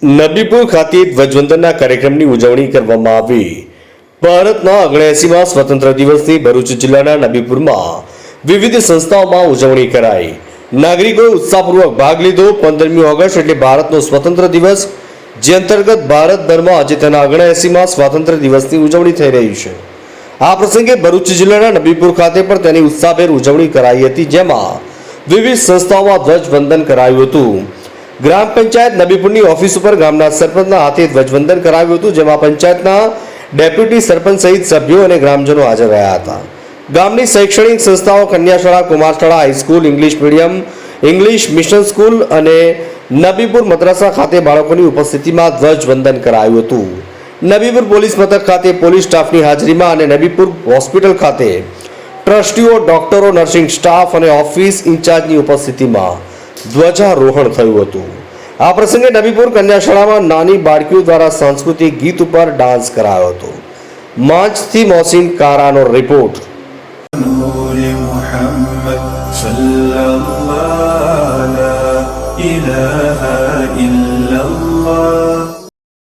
નબીપુર ખાતે ધ્વજવંદનના કાર્યક્રમની ઉજવણી કરવામાં આવી। ભારતના 79મા સ્વતંત્ર દિવસની ભરૂચ જિલ્લાના નબીપુરમાં વિવિધ સંસ્થાઓમાં ઉજવણી કરાઈ। નાગરિકોએ ઉત્સાહપૂર્વક ભાગ લીધો। 15મી ઓગસ્ટ એટલે ભારતનો સ્વતંત્ર દિવસ, જે અંતર્ગત ભારતભરમાં આજે તેના 79મા સ્વાતંત્ર્ય દિવસની ઉજવણી થઈ રહી છે। આ પ્રસંગે ભરૂચ જિલ્લાના નબીપુર ખાતે પણ તેની ઉત્સાહભેર ઉજવણી કરાઈ હતી, જેમાં વિવિધ સંસ્થાઓમાં ધ્વજવંદન કરાયું હતું। ગ્રામ પંચાયત નબીપુરની ઓફિસ ઉપર ગામના સરપંચના હાથે ધ્વજવંદન કરાવ્યું હતું, જેમાં પંચાયતના ડેપ્યુટી સરપંચ સહિત સભ્યો અને ગ્રામજનો હાજર રહ્યા હતા। ગામની શૈક્ષણિક સંસ્થાઓ કન્યાશાળા, કુમારશાળા, high school, English medium, English mission school અને નબીપુર મદ્રાસા ખાતે બાળકોની ઉપસ્થિતિમાં ધ્વજવંદન કરાયું હતું। નબીપુર પોલીસ મથક ખાતે પોલીસ સ્ટાફની હાજરીમાં અને નબીપુર હોસ્પિટલ ખાતે ટ્રસ્ટીઓ, ડોક્ટરો, નર્સિંગ સ્ટાફ અને ઓફિસ ઇન્ચાર્જની ઉપસ્થિતિમાં ધ્વજારોહણ થયું હતું। આ પ્રસંગે નબીપુર કન્યાશાળામાં નાની બાળકીઓ દ્વારા સાંસ્કૃતિક ગીત ઉપર ડાન્સ કરાયો હતો। માંચથી મોહસિન કારાનો રિપોર્ટ।